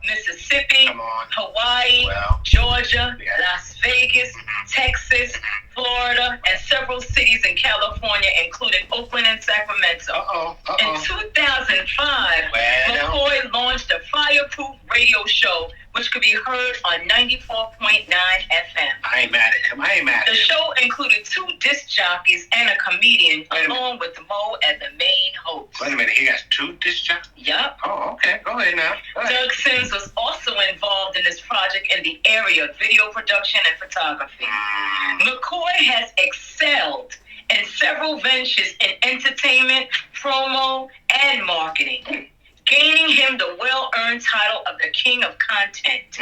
Mississippi, Hawaii, Georgia, Las Vegas, Texas, Florida, and several cities in California, including Oakland and Sacramento. In 2005, McCoy launched a Fireproof radio show, which could be heard on 94.9 FM. I ain't mad at him. The show included 2 disc jockeys and a comedian, along with Mo as the main host. Wait a minute, he has 2 disc jockeys? Yep. Oh, okay. Go ahead now. Doug Sims was also involved in this project in the area of video production and photography. McCoy has excelled in several ventures in entertainment, promo, and marketing, gaining him the well-earned title of the King of Content.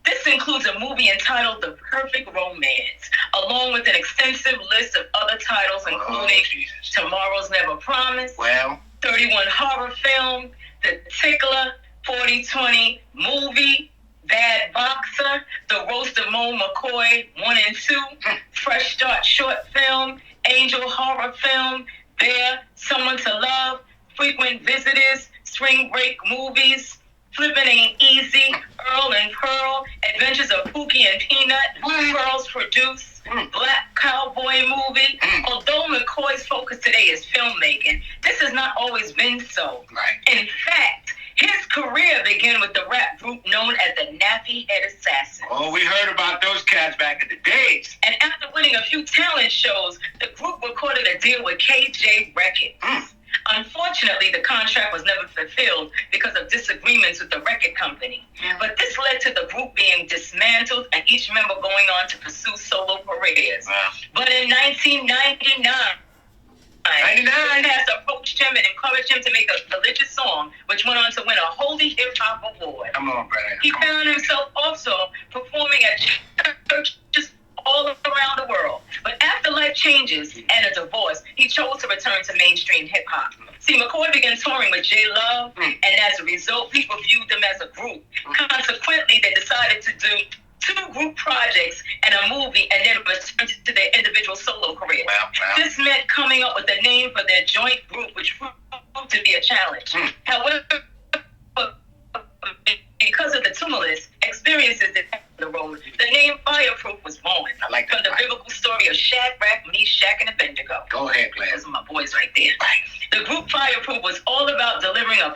This includes a movie entitled The Perfect Romance, along with an extensive list of other titles, including Tomorrow's Never Promised, 31 horror film, The Tickler, 40/20 movie, Bad Boxer, The Roast of Mo McCoy 1 and 2, Fresh Start short film, Angel horror film, Bear, Someone to Love, Frequent Visitors, Spring Break movies, Flippin' Ain't Easy, Earl and Pearl, Adventures of Pookie and Peanut, Pearls Produce, Black Cowboy movie. Although McCoy's focus today is filmmaking, this has not always been so. In fact, his career began with the rap group known as the Nappy Head Assassins. Oh, we heard about those cats back in the days. And after winning a few talent shows, the group recorded a deal with KJ Records. Unfortunately, the contract was never fulfilled because of disagreements with the record company. But this led to the group being dismantled and each member going on to pursue solo careers. But in 1999, Fast approached him and encouraged him to make a religious song, which went on to win a Holy Hip Hop Award. Come on, brother. He found himself also performing at churches all around the world. But after life changes and a divorce, he chose to return to mainstream hip hop. See, McCoy began touring with J Love, and as a result, people viewed them as a group. Consequently, they decided to do 2 group projects and a movie, and then returned to their individual solo careers. This meant coming up with a name for their joint group, which proved to be a challenge. However, because of the tumultuous experiences that the road, the name Fireproof was born. From the biblical story of Shadrach, Meshach, and Abednego. Go ahead, Glenn. Those are my boys right there. The group Fireproof was all about delivering a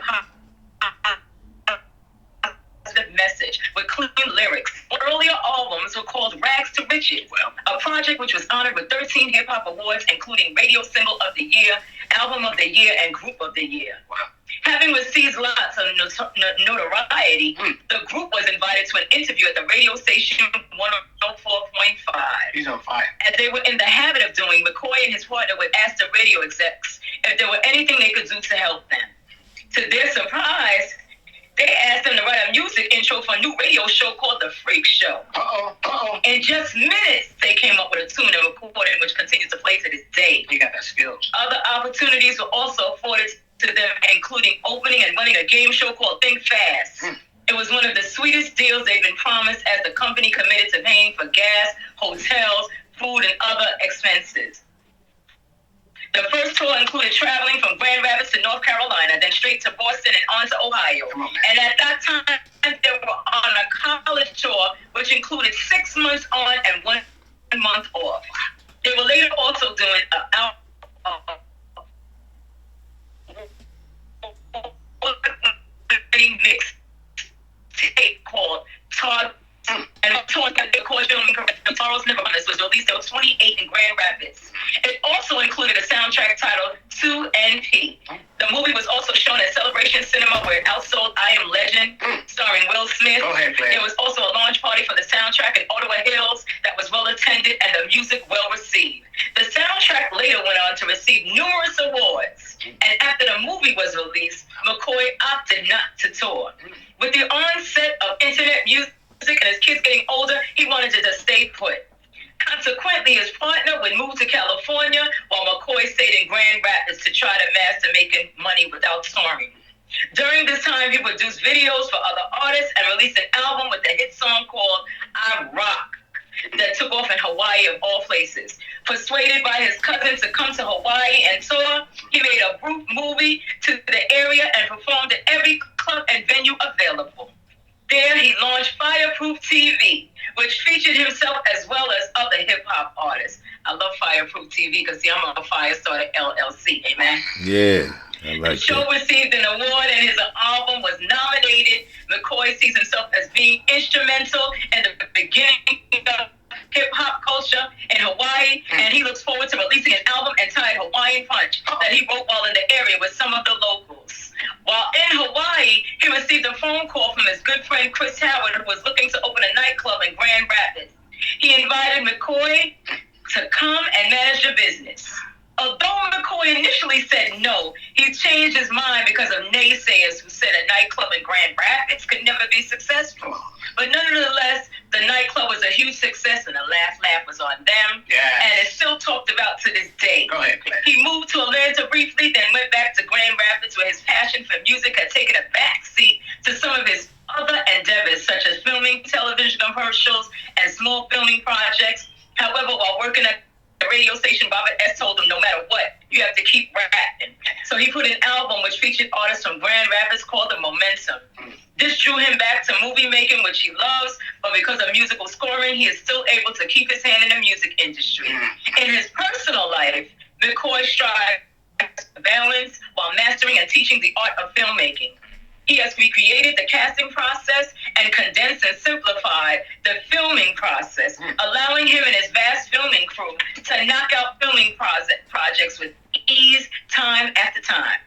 positive message with clean lyrics. Earlier albums were called Rags to Riches, a project which was honored with 13 hip-hop awards, including Radio Single of the Year, Album of the Year, and Group of the Year. Having received lots of notoriety, the group was invited to an interview at the radio station 104.5. He's on fire. As they were in the habit of doing, McCoy and his partner would ask the radio execs if there were anything they could do to help them. To their surprise, they asked them to write a music intro for a new radio show called The Freak Show. In just minutes, they came up with a tune and recorded, which continues to play to this day. He got that skill. Other opportunities were also afforded to them, including opening and running a game show called Think Fast. It was one of the sweetest deals they'd been promised, as the company committed to paying for gas, hotels, food, and other expenses. The first tour included traveling from Grand Rapids to North Carolina, then straight to Boston and on to Ohio. And at that time, they were on a college tour, which included 6 months on and 1 month off. They were later also doing an mix tape called Todd, and Tomorrow's Never Promised was released at 28 in Grand Rapids. It also included a soundtrack titled 2NP. The movie was also shown at Celebration Cinema, where it outsold I Am Legend, starring Will Smith. Go ahead, Claire. There was also a launch party for the soundtrack in Ottawa Hills that was well attended and the music well received. The soundtrack later went on to receive numerous awards, and after the movie was released, McCoy opted not to tour. With the onset of internet music and his kids getting older, he wanted to just stay put. Consequently, his partner would move to California while McCoy stayed in Grand Rapids to try to master making money without touring. During this time, he produced videos for other artists and released an album with a hit song called I Rock that took off in Hawaii, of all places. Persuaded by his cousins to come to Hawaii and tour, he made a group movie to the area and performed at every club and venue available. There he launched Fireproof TV, which featured himself as well as other hip-hop artists. I love Fireproof TV because, see, I'm a Firestarter LLC, amen? Yeah, I like The show that. received an award and his album was nominated. McCoy sees himself as being instrumental in the beginning of hip-hop culture in Hawaii, and he looks forward to releasing an album entitled Hawaiian Punch that he wrote while in the area with some of the locals. While in Hawaii, he received a phone call from his good friend Chris Howard, who was looking to open a nightclub in Grand Rapids. He invited McCoy to come and manage the business. Although McCoy initially said no, he changed his mind because of naysayers who said a nightclub in Grand Rapids could never be successful. But nonetheless, the nightclub was a huge success, and the laugh was on them. Yeah. And it's still talked about to this day. Go ahead, Claire. He moved to Atlanta briefly, then went back to Grand Rapids, where his passion for music had taken a backseat to some of his other endeavors, such as filming television commercials and small filming projects. However, while working at the radio station, Robert S. told him, no matter what, you have to keep rapping. So he put an album which featured artists from Grand Rapids called The Momentum. This drew him back to movie making, which he loves, but because of musical scoring, he is still able to keep his hand in the music industry. In his personal life, McCoy strives to balance while mastering and teaching the art of filmmaking. He has recreated the casting process and condensed and simplified the filming process, allowing him and his vast filming crew to knock out filming projects with ease, time after time.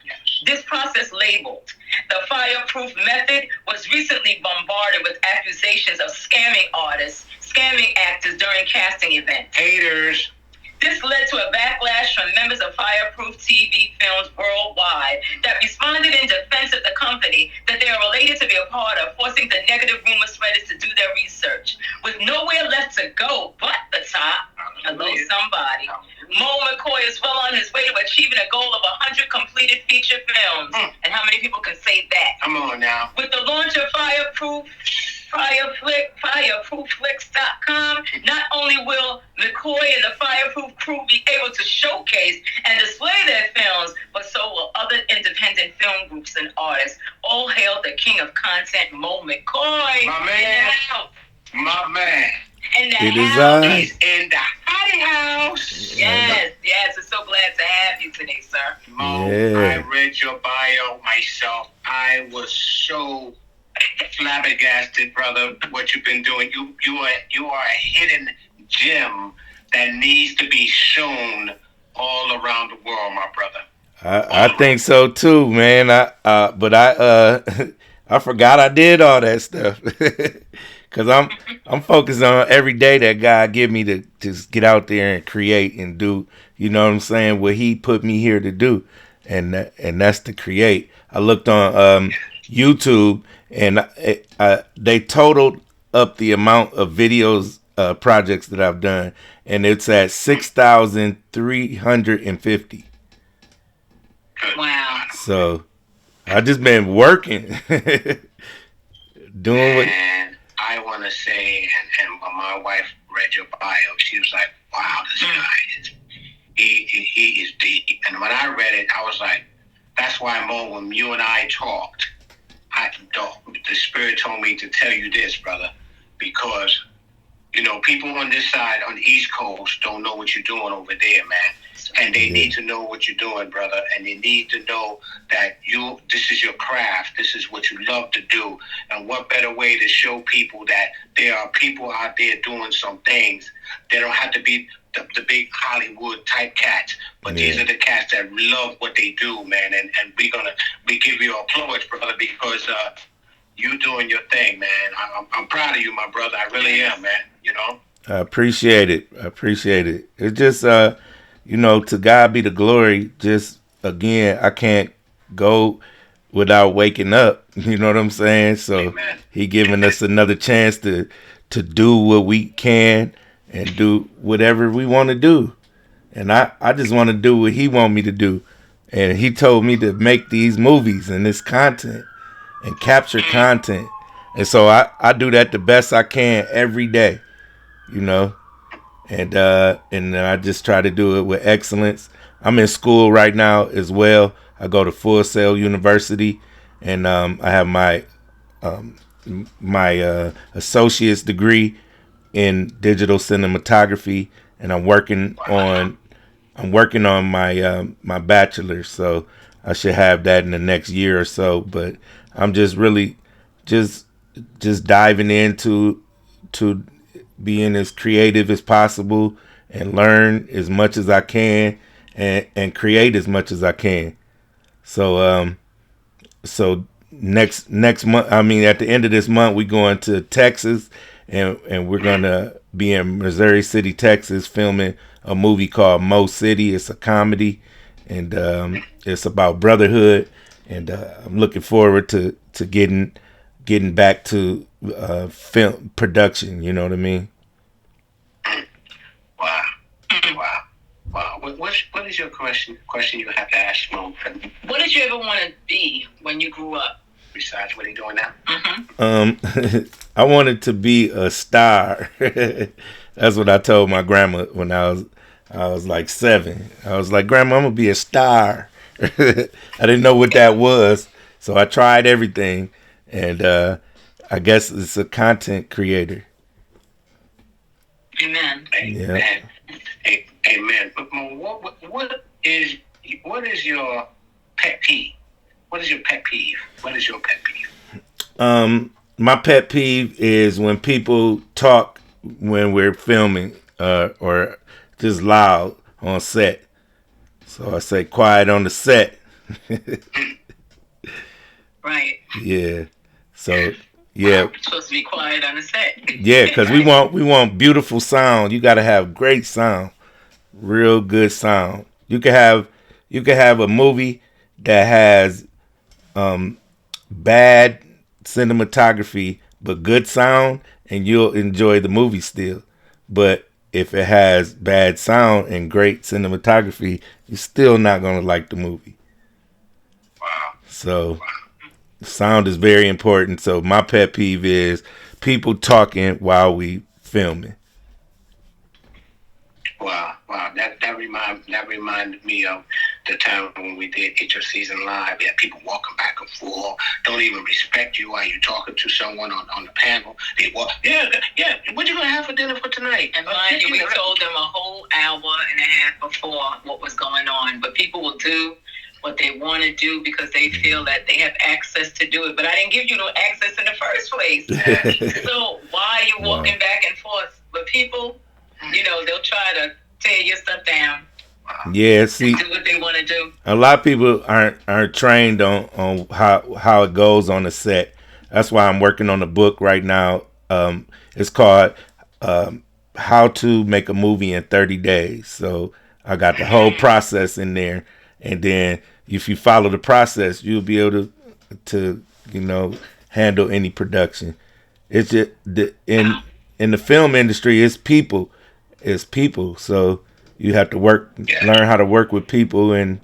This process, labeled the Fireproof method, was recently bombarded with accusations of scamming artists, scamming actors during casting events. Haters. This led to a backlash from members of Fireproof TV films worldwide that responded in defense of the company that they are related to be a part of, forcing the negative rumor spreaders to do their research. With nowhere left to go but the top, hello somebody, Mo McCoy is well on his way to achieving a goal of 100 completed feature films. And how many people can say that? Come on now. With the launch of FireproofFlix.com, not only will McCoy and the Fireproof crew be able to showcase and display their films, but so will other independent film groups and artists. All hail the king of content, Mo McCoy. My man. My man. In the It is house. I. He's in the hottie house. Yes, we're so glad to have you today, sir. Mo, Yeah. I read your bio myself. I was so flabbergasted, brother, what you've been doing. You are a hidden gem that needs to be shown all around the world, my brother. I think so too, man. I forgot I did all that stuff. Cause I'm focused on every day that God give me to just get out there and create and do, you know what I'm saying, what he put me here to do. And that's to create. I looked on YouTube and they totaled up the amount of videos projects that I've done, and it's at 6,350. Wow. So I just been working, doing what. And I want to say, and when my wife read your bio, she was like, wow, this guy is, he is deep. And when I read it, I was like, that's why, Mo, when you and I talked, the Spirit told me to tell you this, brother, because, you know, people on this side, on the East Coast, don't know what you're doing over there, man. And they need to know what you're doing, brother. And they need to know that this is your craft. This is what you love to do. And what better way to show people that there are people out there doing some things. They don't have to be the big Hollywood type cats, but these are the cats that love what they do, man. And we give you applause, brother, because you doing your thing, man. I'm proud of you, my brother. I really am, man. You know. I appreciate it. It's just you know, to God be the glory. Just again, I can't go without waking up. You know what I'm saying? So Amen. He giving us another chance to do what we can and do whatever we want to do. And I just want to do what He want me to do. And He told me to make these movies and this content and capture content. And so I do that the best I can every day, you know. And I just try to do it with excellence. I'm in school right now as well. I go to Full Sail University, and I have my my associate's degree in digital cinematography, and I'm working on my bachelor's, so I should have that in the next year or so. But I'm just really just diving into to being as creative as possible and learn as much as I can and create as much as I can. So next month, I mean at the end of this month, we going to Texas, and we're gonna be in Missouri City, Texas, filming a movie called Mo City. It's a comedy, and it's about brotherhood, and I'm looking forward to getting back to film production. You know what I mean? Wow. Wow. Wow. What is your question you have to ask Mo? What did you ever want to be when you grew up? Besides what are you doing now? I wanted to be a star. That's what I told my grandma when I was like 7. I was like, Grandma, I'm gonna be a star. I didn't know what that was, so I tried everything, and I guess it's a content creator. Amen. Amen. Yeah. Amen. But what is your pet peeve? What is your pet peeve? What is your pet peeve? My pet peeve is when people talk when we're filming, or just loud on set. So I say quiet on the set. Right. Yeah. So yeah. It's supposed to be quiet on the set. Yeah, because we want beautiful sound. You got to have great sound, real good sound. You can have a movie that has bad cinematography but good sound, and you'll enjoy the movie still. But if it has bad sound and great cinematography, you're still not gonna like the movie. Wow. So sound is very important. So my pet peeve is people talking while we filming. Wow. That reminded me of the time when we did Hit Your Season Live. We had people walking back and forth, don't even respect you while you're talking to someone on the panel. They walk, yeah, what you gonna have for dinner for tonight? And mind you, we told them a whole hour and a half before what was going on. But people will do what they want to do because they feel that they have access to do it. But I didn't give you no access in the first place. So why are you walking back and forth? But people, they'll try to tear your stuff down. Yeah, see, do what they want to do. A lot of people aren't trained on how it goes on the set. That's why I'm working on a book right now. It's called How to Make a Movie in 30 Days. So I got the whole process in there, and then if you follow the process, you'll be able to handle any production. It's just in the film industry, it's people. So you have to learn how to work with people, and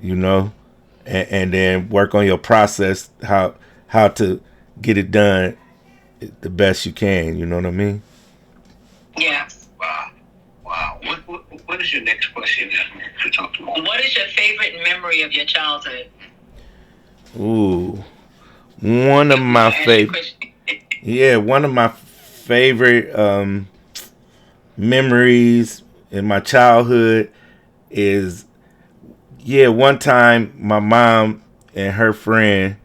and then work on your process, how to get it done the best you can. You know what I mean? Yeah. Wow. What is your next question to talk to? What is your favorite memory of your childhood? Ooh, one of my favorite. Yeah, one of my favorite memories in my childhood is, one time my mom and her friend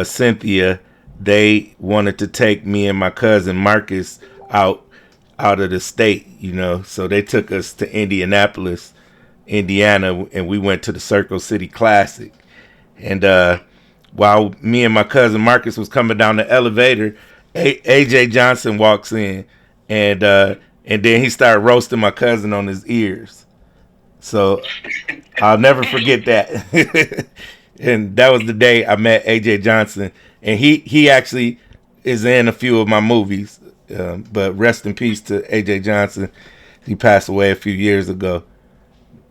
Cynthia, they wanted to take me and my cousin Marcus out of the state, so they took us to Indianapolis, Indiana, and we went to the Circle City Classic. And while me and my cousin Marcus was coming down the elevator, AJ Johnson walks in, and then he started roasting my cousin on his ears. So I'll never forget that. And that was the day I met AJ Johnson, and he actually is in a few of my movies. But rest in peace to AJ Johnson. He passed away a few years ago.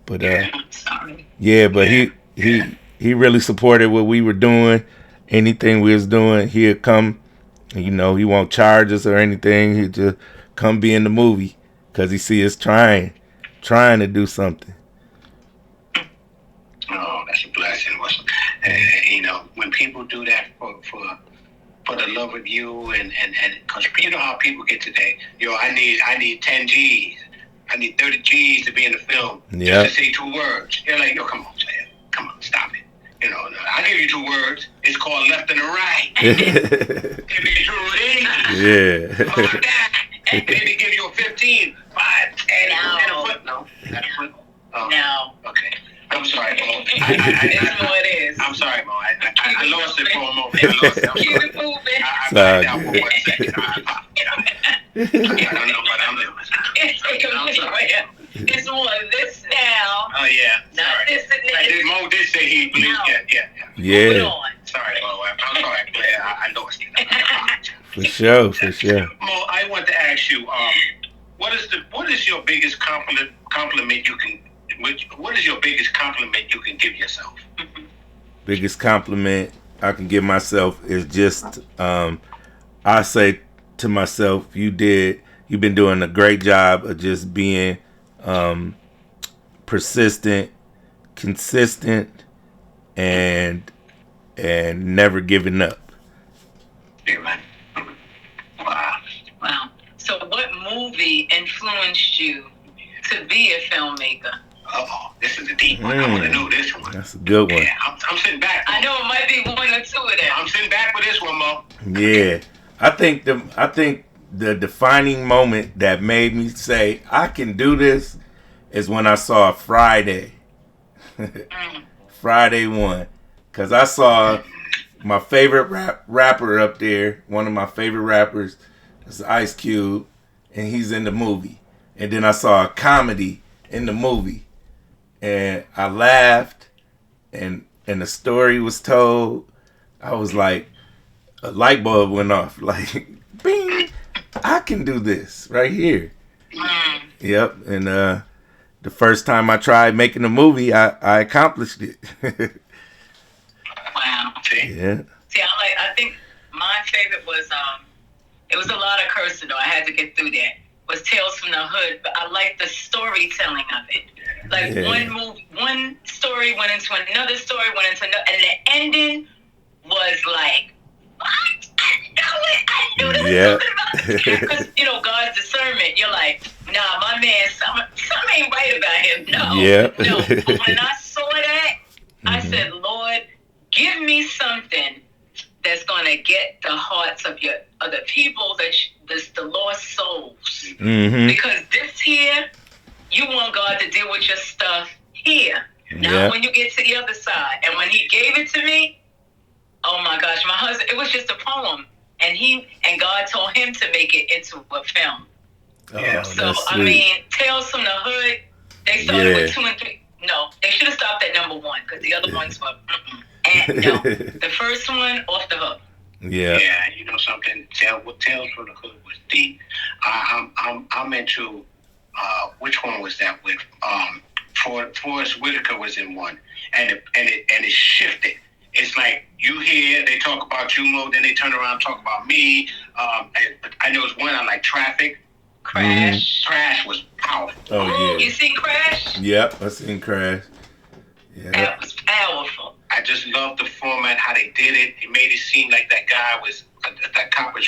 But but he really supported what we were doing. Anything we was doing, he'd come. He won't charge us or anything. He'd just come be in the movie because he see us trying to do something. Oh, that's a blessing. When people do that for for the love of you, and because you know how people get today. I need 10 G's. I need 30 G's to be in the film. Yeah. Just to say 2 words. You're like, come on, man. Come on, stop it. I'll give you 2 words. It's called left and a right. Give me 2 rings. Yeah. Like that. And maybe give you a 15, 5, 10, and a foot. No. No. Okay. I'm sorry, Mo. It's what it is. I'm sorry, Mo. I lost it for a moment. Keep it moving. I blacked out for 1 second. I don't know what I'm doing. It's more this now. Oh, yeah. Not sorry. this and this. Mo did say he believed. No. Yeah. Moving on. Sorry, Mo. I'm sorry. I lost it. For sure. Mo, I want to ask you, what is your biggest compliment you can? What is your biggest compliment you can give yourself? Biggest compliment I can give myself is just I say to myself, you've been doing a great job of just being persistent, consistent, and never giving up. Yeah, Wow. So what movie influenced you to be a filmmaker? This is a deep one. I want to know this one. That's a good one. Yeah, I'm sitting back. I know it might be 1 or 2 of them. I'm sitting back with this one, Mo. Yeah. I think the defining moment that made me say I can do this is when I saw Friday. Friday 1. Because I saw my favorite rapper up there, one of my favorite rappers, is Ice Cube, and he's in the movie. And then I saw a comedy in the movie. And I laughed, and the story was told. I was like, a light bulb went off. Like, bing, I can do this right here. Yep. And the first time I tried making a movie, I accomplished it. Wow. Yeah. See, I think my favorite was it was a lot of cursing though. I had to get through that. Was Tales from the Hood, but I like the storytelling of it. Like one story went into another story, and the ending was like, what? I knew this was talking about. Because God's discernment. You're like, nah, my man, something ain't right about him. No. But when I saw that, I said, Lord, give me something that's gonna get the hearts of the people, the lost souls. Mm-hmm. Because this here, you want God to deal with your stuff here, not when you get to the other side. And when He gave it to me, oh my gosh, my husband, it was just a poem, and God told him to make it into a film. So I mean, Tales from the Hood, they started with 2 and 3. No, they should have stopped at number 1 because the other ones were. And no, the first one off the hook. Yeah. Yeah, you know something. Tales from the Hood was deep. I'm into which one was that with? Forrest Whitaker was in one, and it shifted. It's like you hear they talk about you, Mo, then they turn around and talk about me. I know it's one I like. Traffic. Crash. Crash was powerful. Oh yeah. You seen Crash? Yep, I seen Crash. Yeah. That was powerful. I just love the format, how they did it. It made it seem like that cop was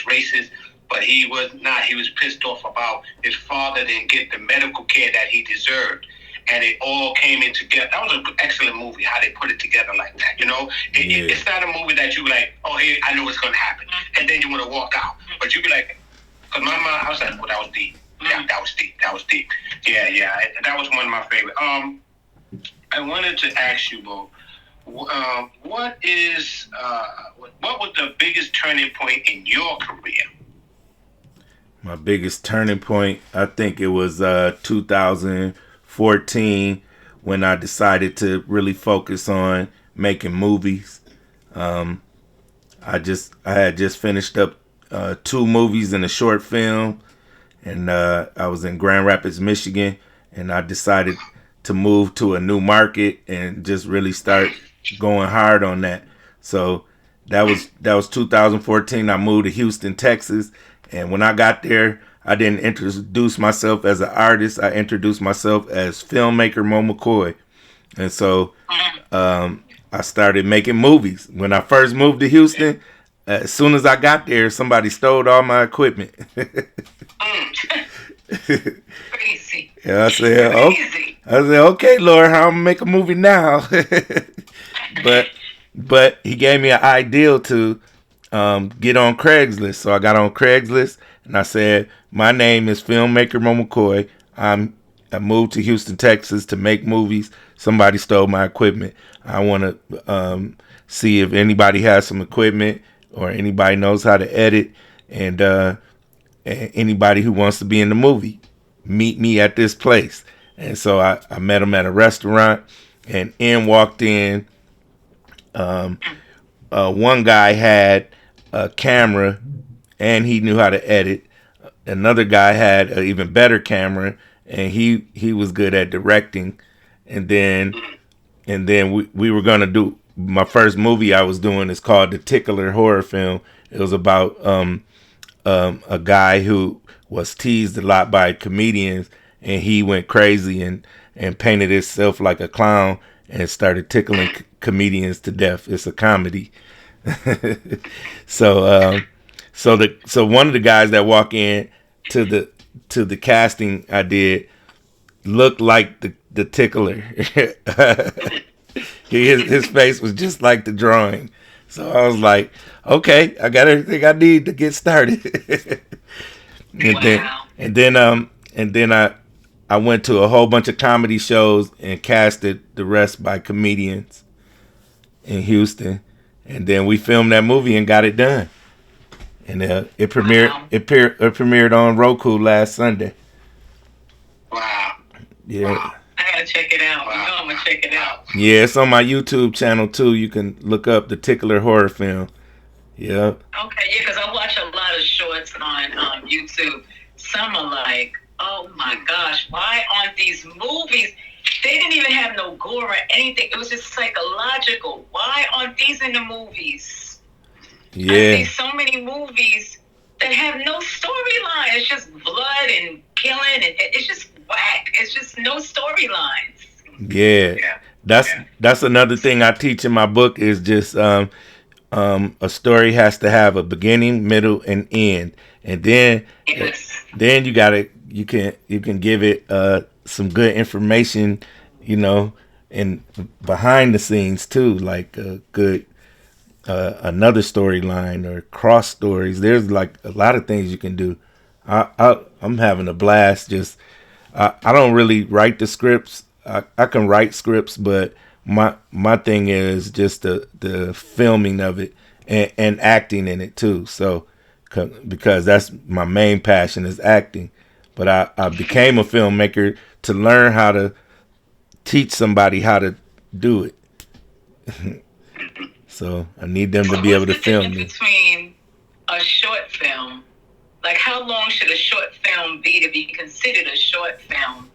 racist, but he was not. He was pissed off about his father didn't get the medical care that he deserved. And it all came in together. That was an excellent movie, how they put it together like that. It's not a movie that you like, oh, hey, I know what's going to happen. And then you want to walk out. But you be like, because my mind, I was like, well, that was deep. Yeah, that was deep. That was deep. Yeah. That was one of my favorite. I wanted to ask you, Bo, what was the biggest turning point in your career? My biggest turning point, I think it was 2014 when I decided to really focus on making movies. I had just finished up 2 movies and a short film, and I was in Grand Rapids, Michigan, and I decided to move to a new market and just really start going hard on that. So that was 2014. I moved to Houston, Texas, and when I got there, I didn't introduce myself as an artist. I introduced myself as filmmaker Mo McCoy. And so I started making movies. When I first moved to Houston, as soon as I got there, somebody stole all my equipment. Crazy. And I said, Crazy. okay, Lord, how I'm gonna make a movie now? but he gave me an ideal to get on Craigslist. So I got on Craigslist and I said, my name is filmmaker Mo McCoy. I moved to Houston, Texas to make movies. Somebody stole my equipment. I want to see if anybody has some equipment or anybody knows how to edit, and anybody who wants to be in the movie, meet me at this place. And so I met him at a restaurant, and in walked in. One guy had a camera and he knew how to edit. Another guy had an even better camera and he was good at directing. And then we were gonna do my first movie I was doing is called The Tickler horror film. It was about a guy who was teased a lot by comedians, and he went crazy and painted himself like a clown and started tickling comedians to death. It's a comedy. So so one of the guys that walk in to the casting I did looked like the tickler. His face was just like the drawing. So I was like, okay, I got everything I need to get started. and then I went to a whole bunch of comedy shows and casted the rest by comedians in Houston. And then we filmed that movie and got it done. And it premiered. Wow. It premiered on Roku last Sunday. Wow. Yeah. Wow. I gotta check it out. Wow. You know I'm gonna check it out. Yeah, it's on my YouTube channel too. You can look up The Tickler horror film. Yeah. Okay, yeah, because I watch a lot of shorts on YouTube. Some are like, oh my gosh, why aren't these movies? They didn't even have no gore or anything. It was just psychological. Why aren't these in the movies? Yeah. I see so many movies that have no storyline. It's just blood and killing, and it's just whack. It's just no storylines. Yeah. That's another thing I teach in my book is just a story has to have a beginning, middle, and end, and then then you can give it some good information, and behind the scenes too, like a good another storyline or cross stories. There's like a lot of things you can do. I'm having a blast. Just I don't really write the scripts. I can write scripts, but my thing is just the filming of it and acting in it too. So because that's my main passion is acting. But I became a filmmaker to learn how to teach somebody how to do it. So I need them to be able to film me. Between a short film, like how long should a short film be to be considered a short film?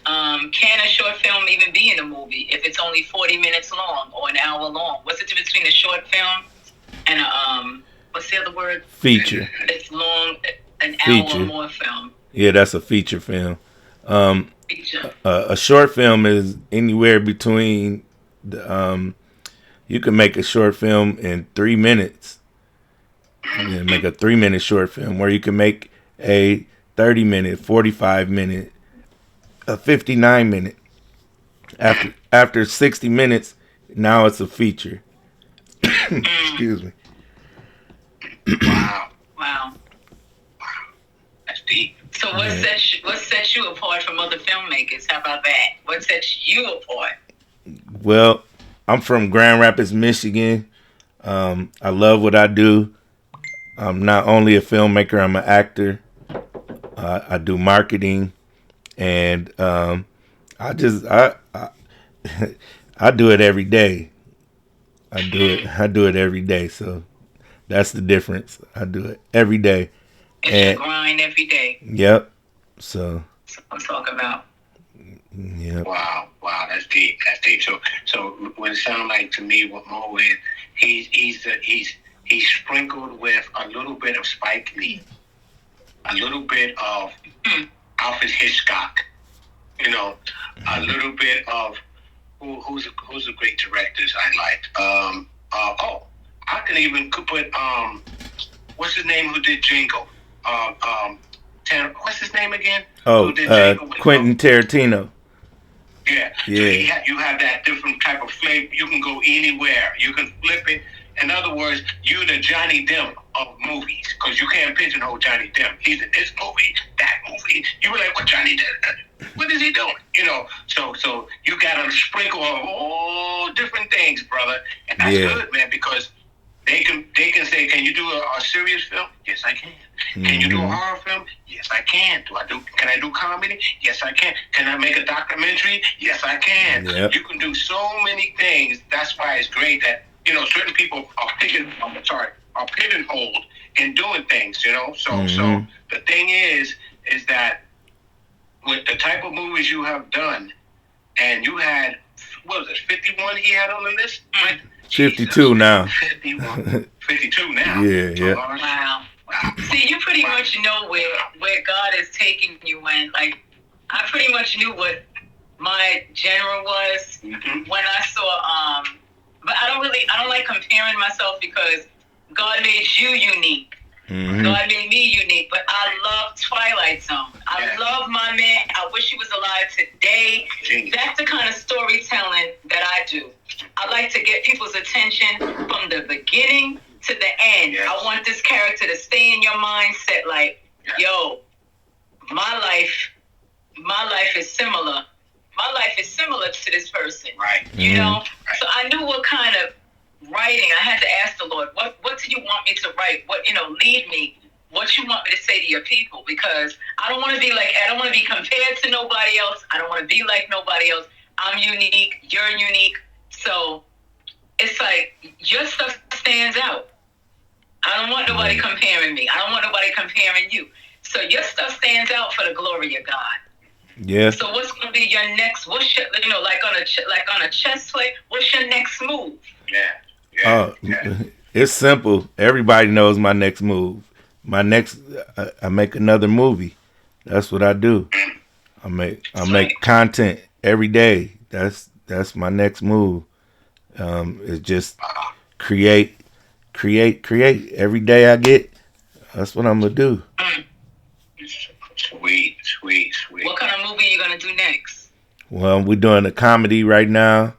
Can a short film even be in a movie if it's only 40 minutes long or an hour long? What's the difference between a short film and a what's the other word? Feature. It's long, an feature. hour or more film. Yeah, that's a feature film. Feature. A short film is anywhere between you can make a short film in 3 minutes. You can make a 3-minute short film, or you can make a 30-minute, 45-minute, a 59-minute. After 60 minutes, now it's a feature. Excuse me. Wow. That's deep. So what sets you apart from other filmmakers? How about that? What sets you apart? Well, I'm from Grand Rapids, Michigan. I love what I do. I'm not only a filmmaker, I'm an actor. I do marketing, and I do it every day. I do it every day. So that's the difference. I do it every day. It's your grind every day. Yep. So I'm talking about. Yeah. Wow, that's deep. So when it sounds like to me what Mo is, he's sprinkled with a little bit of Spike Lee, a little bit of Alfred Hitchcock, a little bit of who's the great directors I liked. I can even put what's his name who did Jingle? What's his name again? Oh, Quentin Tarantino. Yeah. Yeah. So you have that different type of flavor. You can go anywhere. You can flip it. In other words, you're the Johnny Depp of movies, because you can't pigeonhole Johnny Depp. He's in this movie, that movie. You were like, what Johnny Depp? What is he doing? You know. So you got a sprinkle of all different things, brother, and that's good, man, because they can say, can you do a serious film? Yes, I can. Can you do a horror film? Yes, I can. Can I do comedy? Yes, I can. Can I make a documentary? Yes, I can. Yep. You can do so many things. That's why it's great that, you know, certain people are pigeonholed in doing things, you know. So the thing is that with the type of movies you have done, and you had, what was it, 51 he had on the list? 52 now. 52 now. Yeah. Wow. See, you pretty much know where God is taking you, and like I pretty much knew what my genre was when I saw but I don't like comparing myself, because God made you unique. God made me unique, but I love Twilight Zone. I love my man. I wish he was alive today. That's the kind of storytelling that I do. I like to get people's attention from the beginning to the end. I want this character to stay in your mindset like, yo, my life is similar. My life is similar to this person. Right. You know? So I knew what kind of writing. I had to ask the Lord, what do you want me to write? What, lead me. What you want me to say to your people? Because I don't want to be compared to nobody else. I don't want to be like nobody else. I'm unique. You're unique. So it's like your stuff stands out. I don't want nobody comparing me. I don't want nobody comparing you. So your stuff stands out for the glory of God. Yeah. So what's going to be your next? What's your, like on a chess play? What's your next move? Yeah. It's simple. Everybody knows my next move. My next, I make another movie. That's what I do. I make content every day. That's my next move. It's just create every day I get. That's what I'm gonna do. Sweet. What kind of movie are you gonna do next? Well, we're doing a comedy right now.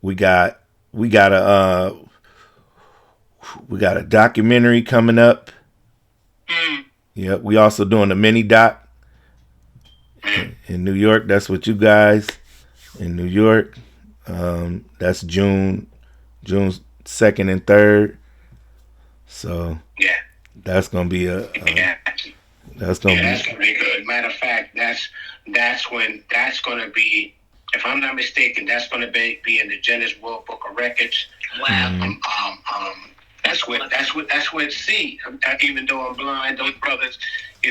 We got a documentary coming up. Yeah, we also doing a mini doc in New York. That's what you guys in New York. That's June 2nd and 3rd. So that's gonna be that's gonna be good. Matter of fact, that's gonna be, if I'm not mistaken, that's gonna be in the Guinness World Book of Records. Wow. That's what see. Even though I'm blind, those brothers, they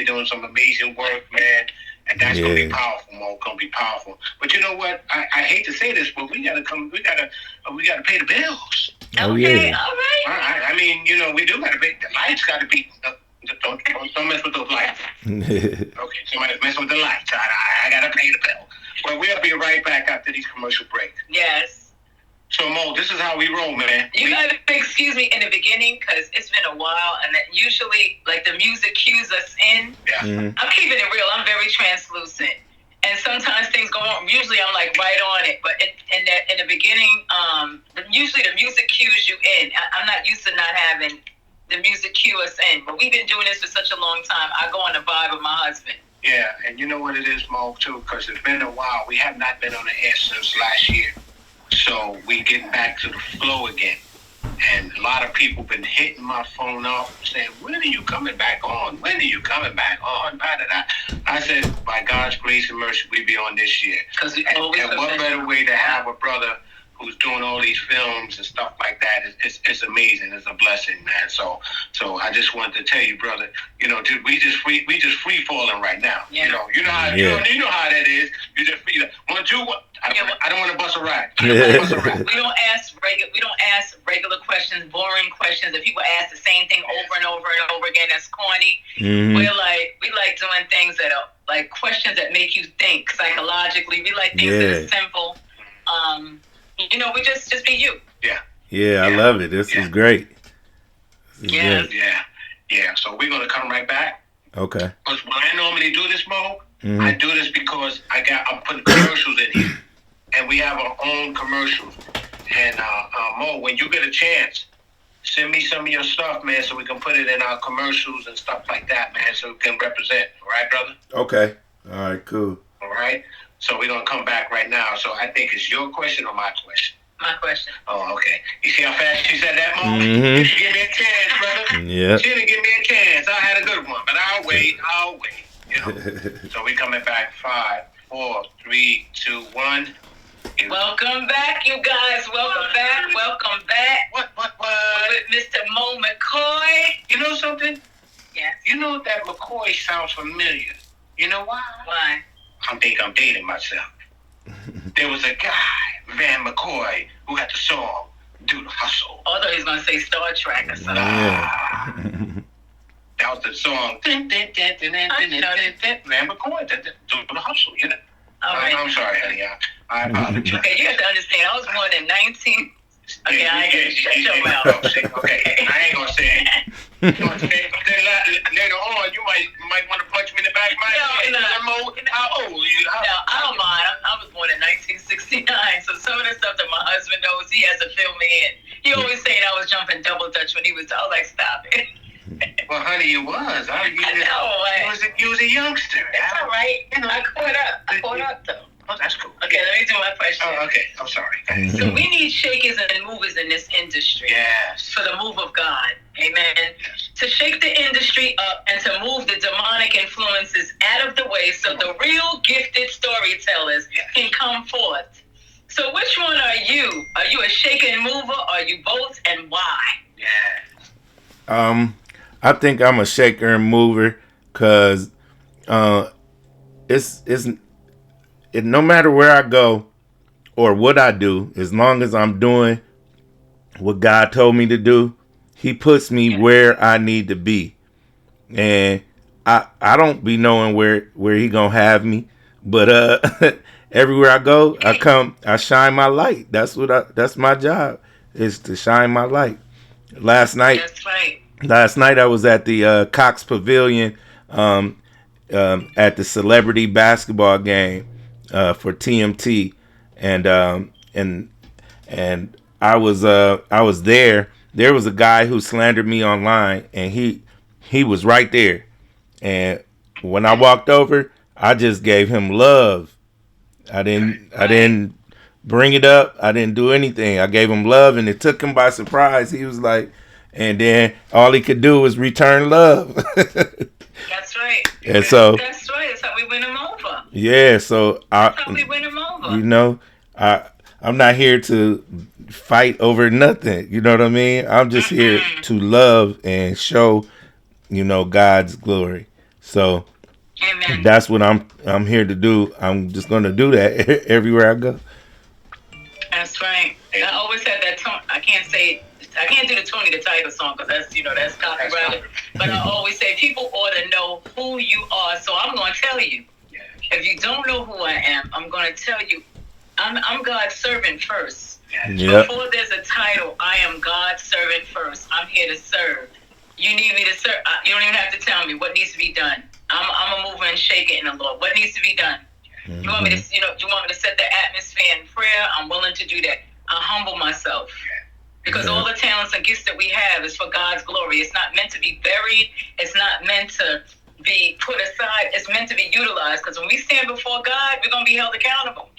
doing some amazing work, man. And that's gonna be powerful, Mo. Gonna be powerful. But you know what? I hate to say this, but we gotta pay the bills. Oh okay, yeah. all right. I mean, we do gotta pay. The lights gotta be. Don't mess with those lights. Okay, somebody's messing with the lights. I gotta pay the bill. Well, we'll be right back after these commercial breaks. Yes. So, Mo, this is how we roll, man. You gotta excuse me in the beginning, because it's been a while, and usually, like, the music cues us in. Yeah. I'm keeping it real. I'm very translucent, and sometimes things go on. Usually, I'm like right on it, but in the beginning, usually the music cues you in. I'm not used to not having the music cue us in, but we've been doing this for such a long time. I go on the vibe of my husband. Yeah, and you know what it is, Mo, too, because it's been a while. We have not been on the air since last year. So we get back to the flow again. And a lot of people been hitting my phone up saying, when are you coming back on? When are you coming back on? I said, by God's grace and mercy, we be on this year. And what better way to have a brother who's doing all these films and stuff like that? It's amazing. It's a blessing, man. So I just wanted to tell you, brother, we just free falling right now. Yeah. You know how that is. You just free. I don't want to bust a ride. We don't ask regular questions, boring questions. If people ask the same thing over and over and over again, that's corny. We like doing things that are like questions that make you think psychologically. We like things that are simple. We just be you. Yeah. Yeah, I love it. This is great. This is Yes. great. Yeah. So we're gonna come right back. Okay. Because when I normally do this, Mo, Mhm. I do this because I'm putting commercials in here, and we have our own commercials. And Mo, when you get a chance, send me some of your stuff, man, so we can put it in our commercials and stuff like that, man, so we can represent. All right, brother? Okay. All right, cool. All right? So we're going to come back right now. So I think it's your question or my question? My question. Oh, okay. You see how fast she said that, Mo? Mhm. You should give me a chance, brother. Yeah. She didn't give me a chance. I had a good one, but I'll wait. You know? So we coming back. 5, 4, 3, 2, 1. Welcome back, you guys. Welcome back. Welcome back. What? With Mr. Mo McCoy. You know something? Yes. You know that McCoy sounds familiar. You know why? Why? I think I'm dating myself. There was a guy, Van McCoy, who had the song "Do the Hustle." Although he's gonna say Star Trek or something. Yeah. That was the song. Van McCoy, "Do the Hustle." You know. All right. I'm sorry, honey. I apologize. Okay, you have to understand. I was born in 19. Okay, I ain't gonna shut your Yeah, mouth. Okay, I ain't gonna say it. Then later on, you might want to punch me in the back of my head. No. How old are you? No, I don't mind. I was born in 1969, so some of the stuff that my husband knows, he has to fill me in. He always said I was jumping double dutch when he was. I was like, stop it. Well, honey, you was. I know. You was a youngster. That's all right. I caught up though. Oh, that's cool. Okay, let me do my question. Oh, okay. I'm sorry. So we need shakers and movers in this industry. Yes. For the move of God. Amen. Yes. To shake the industry up and to move the demonic influences out of the way so the real gifted storytellers can come forth. So which one are you? Are you a shaker and mover? Are you both, and why? Yeah. I think I'm a shaker and mover because no matter where I go or what I do, as long as I'm doing what God told me to do, He puts me where I need to be. And I don't be knowing where He gonna have me, but everywhere I go, I shine my light. That's my job, is to shine my light. Last night I was at the Cox Pavilion at the celebrity basketball game for TMT, and I was there. There was a guy who slandered me online, and he was right there. And when I walked over, I just gave him love. I didn't bring it up. I didn't do anything. I gave him love, and it took him by surprise. He was like, and then all he could do was return love. That's right. And so that's right. That's how we win them over. Yeah, so That's how we win them over. You know, I'm not here to fight over nothing. You know what I mean? I'm just here to love and show, God's glory. So Amen. that's what I'm here to do. I'm just going to do that everywhere I go. That's right. I always had that tone. I can't do the Tony the Tiger song because that's copyrighted. But I always say people ought to know who you are. So I'm going to tell you. If you don't know who I am, I'm going to tell you. I'm God's servant first. Yep. Before there's a title, I am God's servant first. I'm here to serve. You need me to serve. You don't even have to tell me what needs to be done. I'm a mover and shaker in the Lord. What needs to be done? You want me to, you want me to set the atmosphere in prayer? I'm willing to do that. I humble myself. Because all the talents and gifts that we have is for God's glory. It's not meant to be buried. It's not meant to be put aside. It's meant to be utilized. Because when we stand before God, we're going to be held accountable.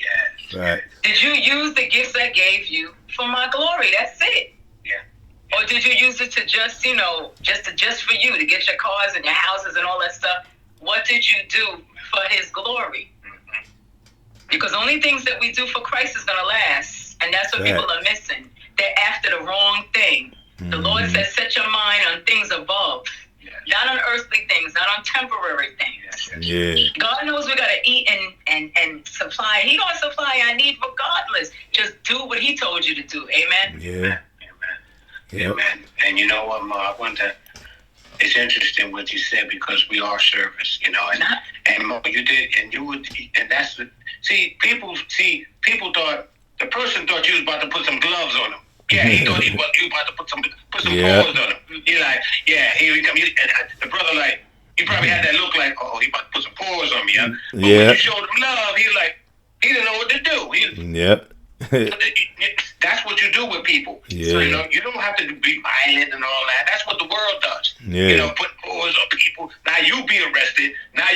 Right. Did you use the gifts I gave you for my glory? That's it. Or did you use it to just for you, to get your cars and your houses and all that stuff? What did you do for His glory? Because the only things that we do for Christ is going to last. And that's what people are missing. They're after the wrong thing. The Lord says, set your mind on things above. Not on earthly things, not on temporary things. Yeah. God knows we got to eat and supply. He going to supply our need regardless. Just do what He told you to do. Amen? Yeah. Yep. And you know what, Ma? It's interesting what you said because we are service, and Mo, you did, and you would, and that's the, people thought, the person thought you was about to put some gloves on them. Yeah, he thought you about to put some pause on him. He like, yeah, here he come. And the brother like, he probably had that look like, oh, he about to put some pause on me. Huh? But when you showed him love, he like, he didn't know what to do. That's what you do with people. Yeah. So, you don't have to be violent and all that. That's what the world does. Yeah. Put pause on people. Now you be arrested. Now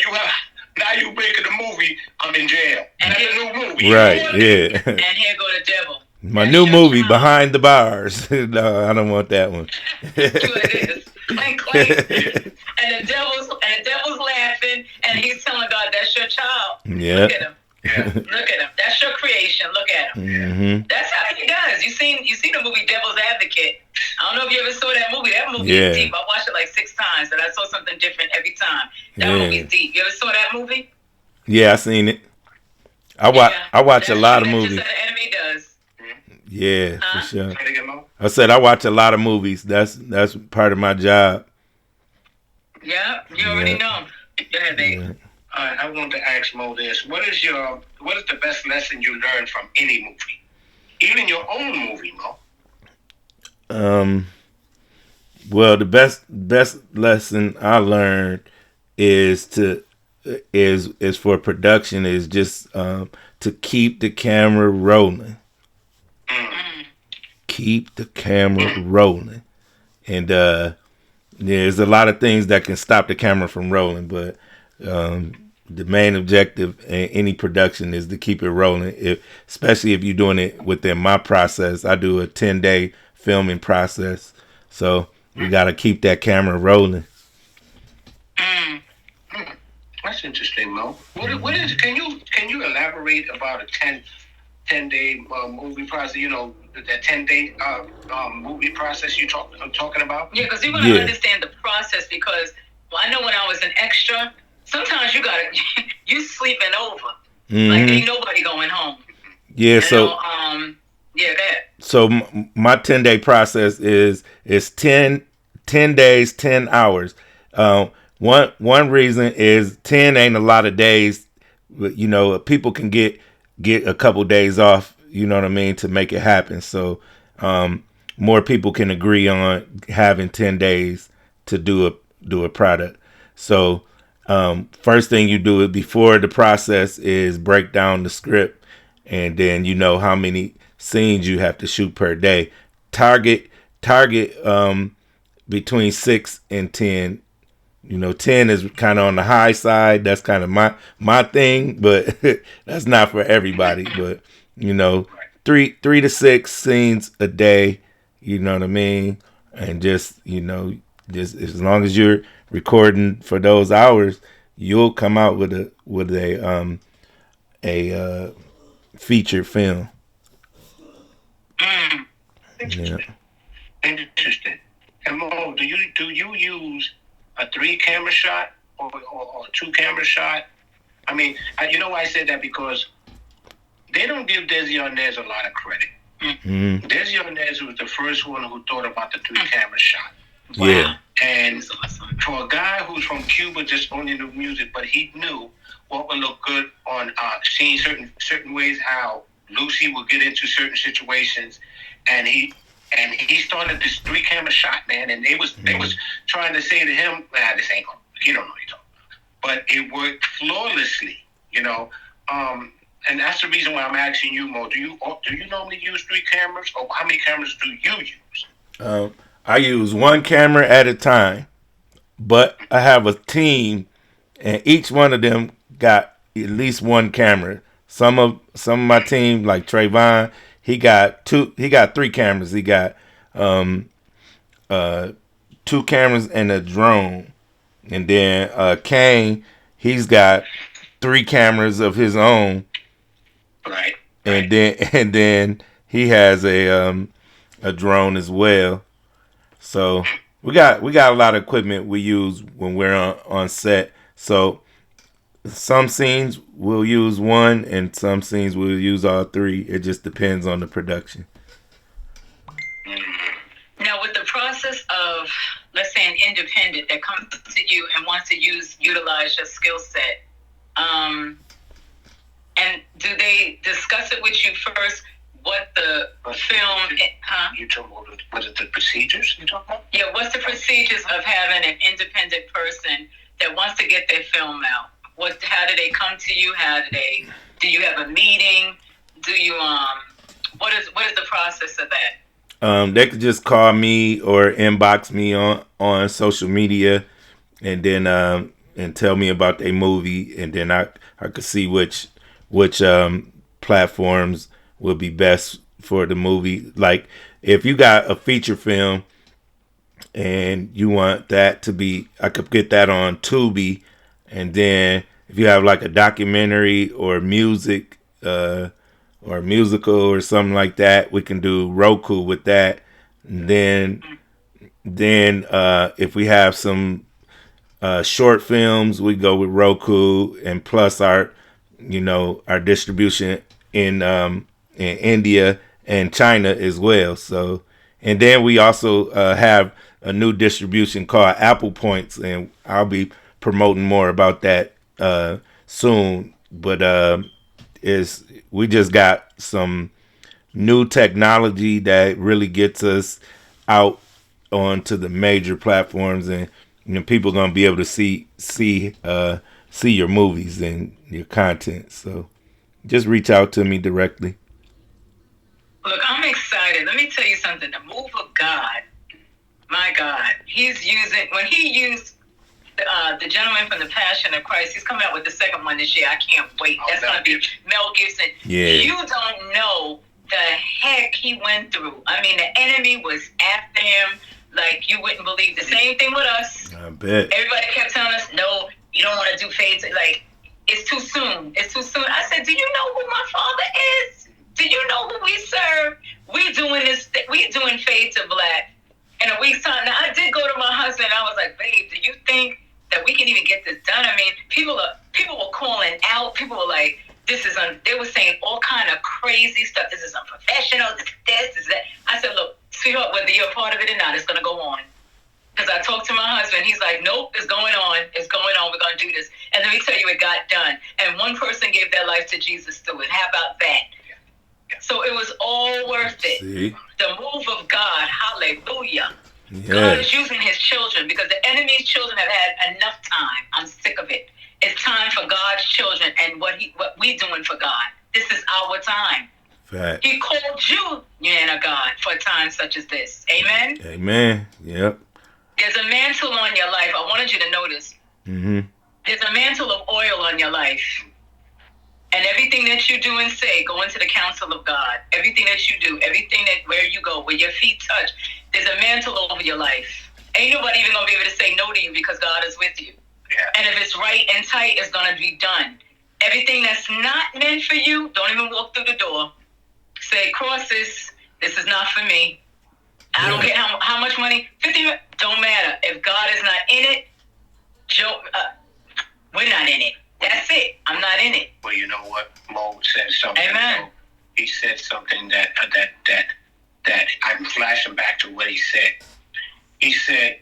you making a movie. I'm in jail. And that's a new movie. Right. Yeah. And here go the devil. My new movie, Behind the Bars. No, I don't want that one. That's what it is. Clank, clank. And the devil's laughing, and he's telling God, "That's your child. Yeah. Look at him. Look at him. That's your creation. Look at him." Mm-hmm. That's how he does. You seen the movie Devil's Advocate? I don't know if you ever saw that movie. That movie is deep. I watched it like 6 times, and I saw something different every time. That movie's deep. You ever saw that movie? Yeah, I seen it. I watch a lot of movies. That's just how the enemy does. Yeah, for sure. I said I watch a lot of movies. That's part of my job. Yeah, you already know. Go ahead, babe. Yeah. I want to ask Mo this: What is the best lesson you learned from any movie, even your own movie, Mo? Well, the best lesson I learned is for production is just to keep the camera rolling. Keep the camera rolling. And there's a lot of things that can stop the camera from rolling, but the main objective in any production is to keep it rolling. Especially if you're doing it within my process. I do a 10-day filming process, so we got to keep that camera rolling. That's interesting, Mo. What is? Can you elaborate about a 10-day movie process? That 10-day movie process you're talking about? Yeah, because you want to understand the process. Because I know when I was an extra, sometimes you sleeping over. Mm-hmm. Like ain't nobody going home. Yeah. So that. So my 10-day process is 10 days, 10 hours. One reason is 10 ain't a lot of days, but people can get a couple days off, you know what I mean, to make it happen. So more people can agree on having 10 days to do a product. So first thing you do before the process is break down the script, and then how many scenes you have to shoot per day. Target between 6 and 10. 10 is kind of on the high side. That's kind of my thing, but that's not for everybody. But 3 to 6 scenes a day. You know what I mean? And just as long as you're recording for those hours, you'll come out with a feature film. Interesting. Interesting. And Mo, do you use a 3-camera shot or 2-camera shot? I mean, you know why I said that? Because they don't give Desi Arnaz a lot of credit. Mm-hmm. Desi Arnaz was the first one who thought about the 3-camera shot. Wow. Yeah. And for a guy who's from Cuba, just only knew music, but he knew what would look good on seeing certain ways how Lucy would get into certain situations, and he started this 3-camera shot, man, and they was trying to say to him, this ain't gonna, he don't know what he's talking about. But it worked flawlessly, and that's the reason why I'm asking you, Mo. Do you normally use 3 cameras, or how many cameras do you use? I use 1 camera at a time, but I have a team, and each one of them got at least 1 camera. Some of my team, like Trayvon, he got 3 cameras. He got 2 cameras and a drone, and then Kane, he's got 3 cameras of his own. Right. And then he has a drone as well. So we got a lot of equipment we use when we're on set. So some scenes we'll use 1, and some scenes we'll use all 3. It just depends on the production. Now, with the process of, let's say, an independent that comes to you and wants to utilize your skill set, and do they discuss it with you first? what the film, huh? You talking about, was it the procedures you talking about? Yeah, what's the procedures of having an independent person that wants to get their film out? How do they come to you? Do you have a meeting? Do you, what is the process of that? They could just call me or inbox me on social media, and then and tell me about their movie, and then I could see which platforms would be best for the movie. Like if you got a feature film and you want that to be, I could get that on Tubi, and then if you have like a documentary or music or musical or something like that, we can do Roku with that. And then if we have some short films, we go with Roku, and plus our distribution in India and China as well. So, and then we also have a new distribution called Apple Points, and I'll be promoting more about that soon. But we just got some new technology that really gets us out onto the major platforms, and people gonna be able to see your movies and your content. So just reach out to me directly. Look, I'm excited. Let me tell you something. The move of God, my God, when he used the gentleman from the Passion of Christ, he's coming out with the second one this year. I can't wait. That's going to be Mel Gibson. Yeah. You don't know the heck he went through. I mean, the enemy was after him like you wouldn't believe. The same thing with us. I bet. Everybody kept telling us, no, you don't want to do faith. Like, it's too soon. It's too soon. I said, do you know who my Father is? Do you know who we serve? We doing this. We doing Fade to Black in a week's time. Now, I did go to my husband. I was like, babe, do you think that we can even get this done? I mean, people were calling out. People were like, they were saying all kind of crazy stuff. This is unprofessional. This is that. I said, look, sweetheart, whether you're a part of it or not, it's going to go on. Because I talked to my husband. He's like, nope, it's going on. It's going on. We're going to do this. And let me tell you, it got done. And one person gave their life to Jesus through it. How about that? So it was all worth it. See? The move of God. Hallelujah. Yes. God is using his children because the enemy's children have had enough time. I'm sick of it. It's time for God's children and what we doing for God. This is our time. Fact. He called you, man of God, for a time such as this. Amen? Amen. Yep. There's a mantle on your life. I wanted you to notice. Mm-hmm. There's a mantle of oil on your life. And everything that you do and say, go into the counsel of God. Everything that you do, everything where you go, where your feet touch, there's a mantle over your life. Ain't nobody even going to be able to say no to you because God is with you. Yeah. And if it's right and tight, it's going to be done. Everything that's not meant for you, don't even walk through the door. Say, cross this is not for me. I don't care how much money, 50, don't matter. If God is not in it, we're not in it. That's it. I'm not in it. Well, you know what? Mo said something. Amen. He said something that I'm flashing back to what he said. He said,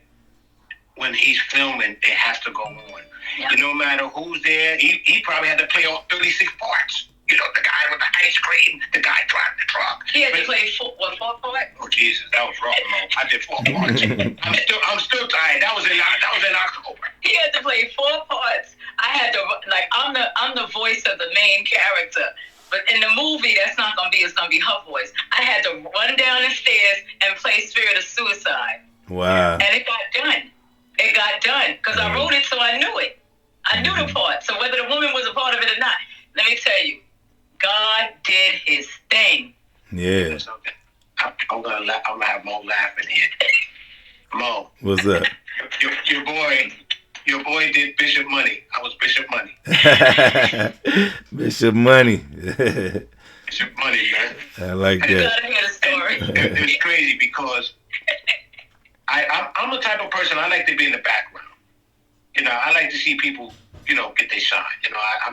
when he's filming, it has to go on. Yeah. No matter who's there, he probably had to play all 36 parts. You know, the guy with the ice cream, the guy driving the truck. He had to play four parts? Oh, Jesus, that was rough, man. I did 4 parts. I'm still tired. That was in October. He had to play 4 parts. I had to, like, I'm the voice of the main character. But in the movie, it's going to be her voice. I had to run down the stairs and play Spirit of Suicide. Wow. And it got done. It got done. Because I wrote it, so I knew it. I knew the part. So whether the woman was a part of it or not, let me tell you, God did his thing. Yeah. I'm gonna have Mo laughing here. Mo. What's up? Your boy did Bishop Money. I was Bishop Money. Bishop Money. Bishop Money, man. I like that. You gotta hear the story. It's crazy because I'm the type of person, I like to be in the background. You know, I like to see people, get their shine.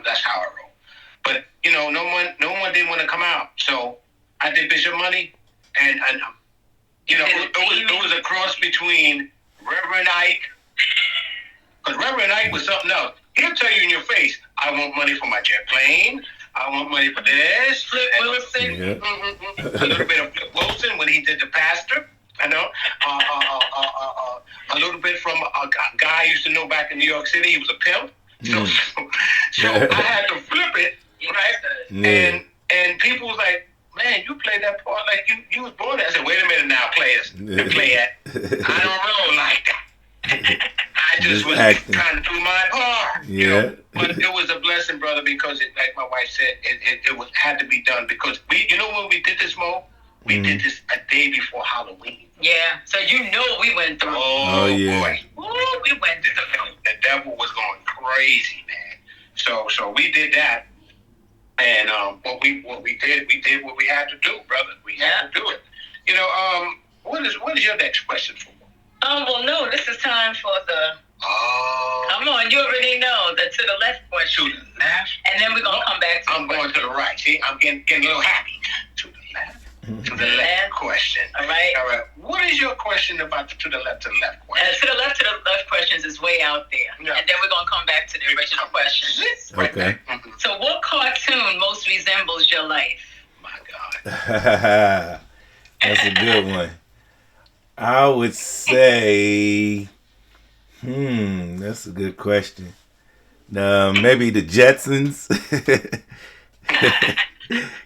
That's how I roll. But, no one didn't want to come out. So I did Bishop Money, and it was a cross between Reverend Ike, because Reverend Ike was something else. He'll tell you in your face, I want money for my jet plane, I want money for this. Flip Wilson. Yeah. A little bit of Flip Wilson when he did the pastor. I know. A little bit from a guy I used to know back in New York City. He was a pimp. So I had to flip it, right? Yeah. And people was like, man, you played that part like you was born there. I said, wait a minute now, players. Play it. I don't roll like that. I just was acting. trying to do my part. Yeah. You know? But it was a blessing, brother, because like my wife said, it was had to be done because when we did this, Mo, we did this a day before Halloween. Yeah, so we went through. Oh yeah. boy. Ooh, we went through. The devil was going crazy, man. So we did that. And what we did what we had to do, brother. We had to do it. You know, what is your next question for? Well, no, this is time for the. Oh. Come on, you already know the to the left question. To the left. And then we're gonna come back to. I'm going to the right. See, I'm getting a little happy. To the left. To the left question. All right. All right. What is your question about the to the left question? To the left questions is way out there, Yeah. and then we're gonna come back to the original questions. Okay. So, what cartoon most resembles your life? My God. That's a good one. I would say, that's a good question. Maybe the Jetsons,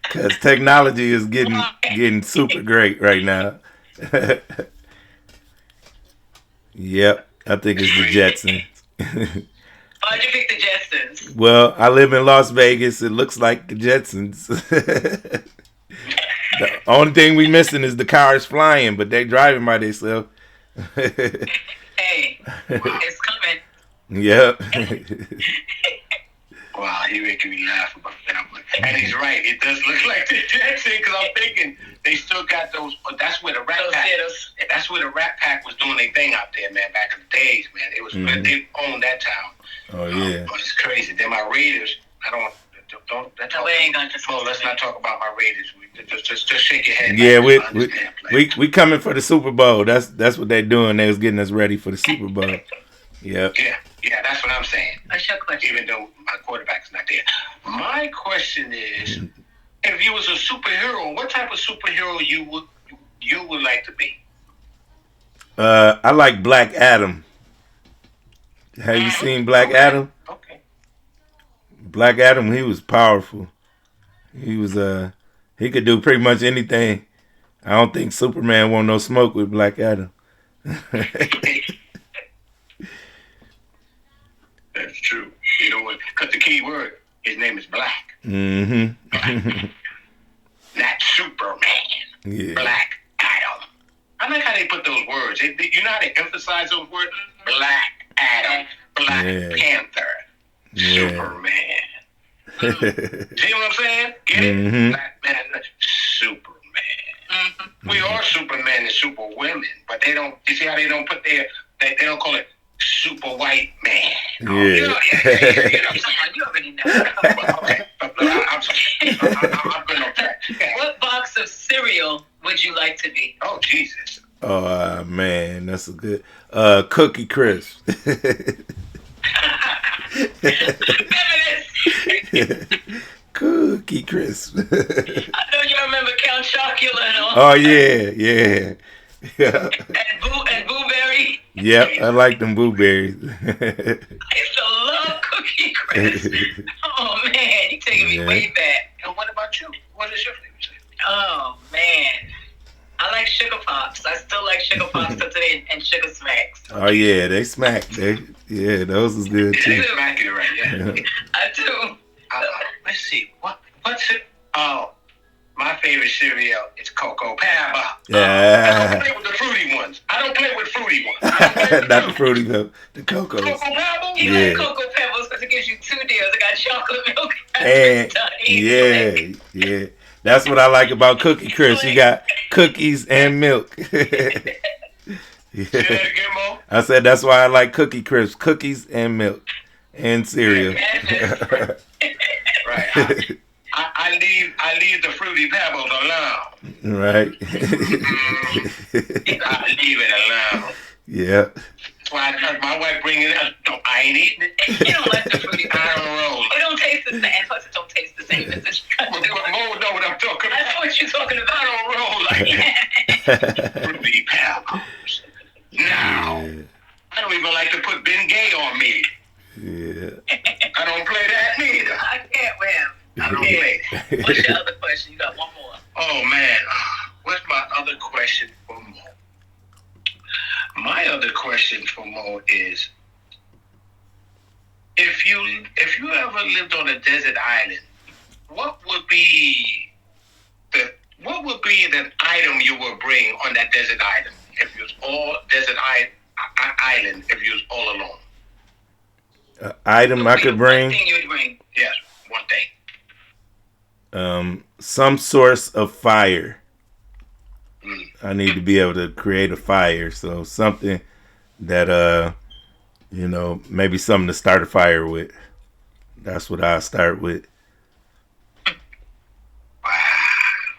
because technology is getting super great right now. Yep, I think it's the Jetsons. Why'd you pick the Jetsons? Well, I live in Las Vegas. It looks like the Jetsons. The only thing we missing is the cars flying, but they driving by themselves. Hey, it's coming. Yep. Wow, he making me laugh about that one. And he's right. It does look like the Jetson because I'm thinking they still got those. But that's where the Rat Pack. That's where the Rat Pack was doing their thing out there, man. Back in the days, man. It was they owned that town. Oh yeah. But it's crazy. Then my Raiders. We ain't gonna let's not talk about my Raiders. Just shake your head. Yeah, we coming for the Super Bowl. That's what they're doing. They was getting us ready for the Super Bowl. Yep. Yeah, that's what I'm saying. What's your question? Even though my quarterback's not there. My question is, if you was a superhero, what type of superhero you would like to be? I like Black Adam. Have you seen Black Adam? Okay. Black Adam, he was powerful. He was he could do pretty much anything. I don't think Superman want no smoke with Black Adam. That's true. You know what? Because the key word, his name is Black. Mm-hmm. Not Superman. Yeah. Black Adam. I like how they put those words. You know how they emphasize those words? Black Adam. Black Panther. Yeah. Superman. See what I'm saying? Get it? Mm-hmm. Black man, Superman. Mm-hmm. We are Superman and Superwomen, but they don't. You see how they don't put they don't call it super white man. Yeah. You already know. Okay. I'm good on that. What box of cereal would you like to be? Oh, Jesus. Oh man, that's a good Cookie Crisp. Cookie Crisp. I know you remember Count Chocula and all. Oh yeah. And Blueberry. Yep, I like them blueberries. I used to love Cookie Crisp. Oh man, you taking me way back. And what about you? What is your favorite? Oh man, I like Sugar Pops. I still like Sugar Pops today and Sugar Smacks. Oh yeah, they smack. Those is good too. They smack it right, yeah. I do. Let's see. What's it? Oh, my favorite cereal is Cocoa Pebble. Yeah. I don't play with the fruity ones. Not the fruity though. The Cocos. Cocoa Pebble? You Yeah. like Cocoa Pebbles because it gives you 2 deals. It got chocolate milk. And yeah. That's what I like about Cookie Crisp. You got cookies and milk. Say that again, Mo? I said that's why I like Cookie Crisp. Cookies and milk and cereal. Right. I leave the Fruity Pebbles alone. Right. I leave it alone. Yeah. That's why my wife bring it up. I ain't eating it. You don't like the Fruity Pebbles. I don't roll. It don't taste the same. Plus, it don't taste the same as what you talking about. I don't roll like that. Ruby Palcombs. Now, I don't even like to put Ben Gay on me. Yeah. I don't play that neither. I can't with him. I don't play. What's your other question? You got one more. Oh, man. What's my other question for Mo? My other question for Mo is, if you ever lived on a desert island, what would be the item you would bring on that desert island if you was all desert island if you was all alone? Item I could bring. One thing you would bring. Yes, one thing. Some source of fire. Mm. I need to be able to create a fire, so something that maybe something to start a fire with. That's what I'll start with.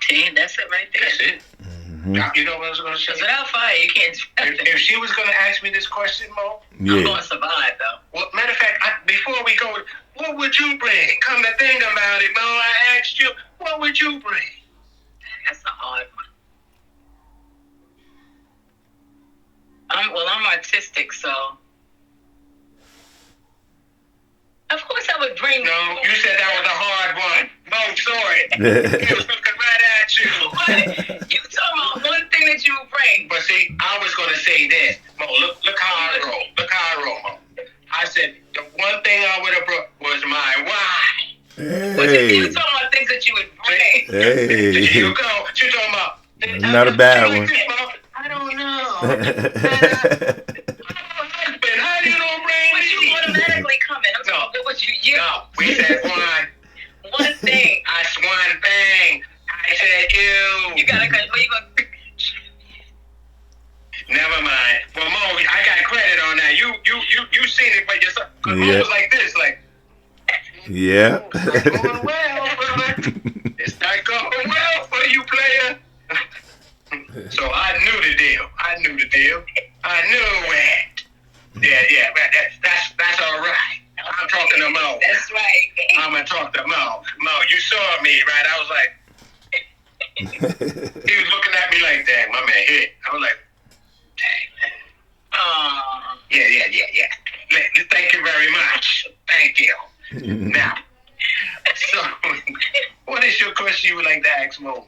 See, that's it right there. That's it. Mm-hmm. You know what I was going to say? Because without fire, you can't do nothing. If she was going to ask me this question, Mo, I'm going Yeah. to survive, though. well, matter of fact, before we go, what would you bring? Come to think about it, Mo, I asked you, what would you bring? That's a hard one. I'm artistic, so... Of course I would bring... No, you said that was a hard one. Mo, sorry. He was looking right at you. You talking about one thing that you would bring. But see, I was going to say this. Mo, look how I roll. Look how I roll, Mo. I said, the one thing I would have brought was my why. But you Hey. talking about things that you would bring. There Hey. you go. She talking about... Not a bad one. I don't know. Husband, how you don't bring But you me? automatically come in. I'm talking about what you No, we said one. One thing. I one thing. I said you. You gotta cut. What you gonna... Never mind. Well, Mo, I got credit on that. You seen it for yourself. Because Mo Yeah. was like this, like, Yeah. it's not going well, brother. It's not going well for you, player. So I knew the deal. I knew it. Yeah, man, that's all right. I'm talking to Mo. That's right. I'm gonna talk to Mo. Mo, you saw me, right? I was like, he was looking at me like, dang, my man hit. I was like, dang, man. Yeah. Thank you very much. Thank you. Now, so, what is your question you would like to ask Mo?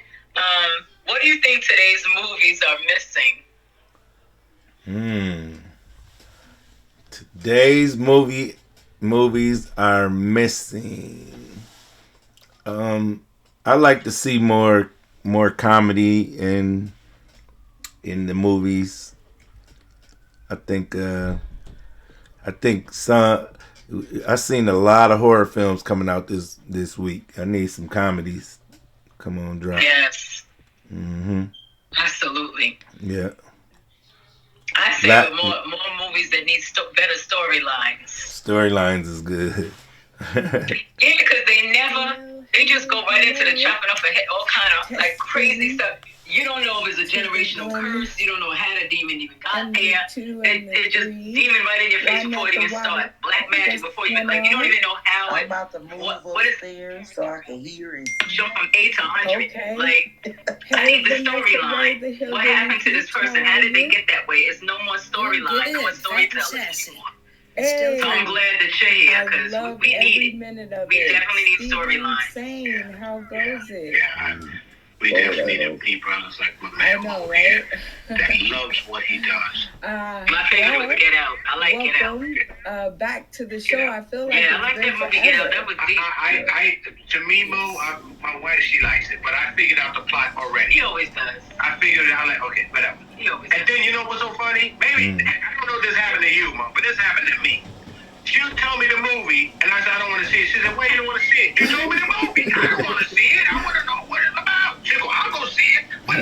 What do you think today's movies are missing? Today's movies are missing. I like to see more comedy in the movies. I think I've seen a lot of horror films coming out this week. I need some comedies. Come on, drop. Yes. Mm-hmm. Absolutely. Yeah. I say more movies that need better storylines. Storylines is good. Yeah, because they just go right into the chopping up ahead, all kind of like crazy stuff. You don't know if it's a generational curse. You don't know how the demon even got there. It just demon right in your face before it even starts. Black magic before you like you don't even know how I'm it. about to move What is upstairs so I can hear it. jump from 8 to 100? Okay. Like I need the storyline. What happened to this person? How did they get that way? It's no more storyline, no more storytelling anymore. Hey, So I'm glad that you're here I because love we every need it. minute of We it. definitely need Steve storyline. Insane. How goes it? Yeah, we definitely need brothers like my I man know, Mo right? here that loves what he does. My favorite was Get Out. I like Get Out. Welcome back to the show. I feel like Yeah, I it's like been that movie Get Out. forever. That was deep. To me, Mo, my wife, she likes it, but I figured out the plot already. He always does. I figured it out, like, okay, whatever. He always And does. then, you know what's so funny? Maybe, I don't know if this happened to you, Mo, but this happened to me. She'll tell me the movie, and I said, I don't want to see it. She said, why you don't want to see it? You told me the movie. I don't want to see it. I want to know what it's about. She'll go, I'll go see it. But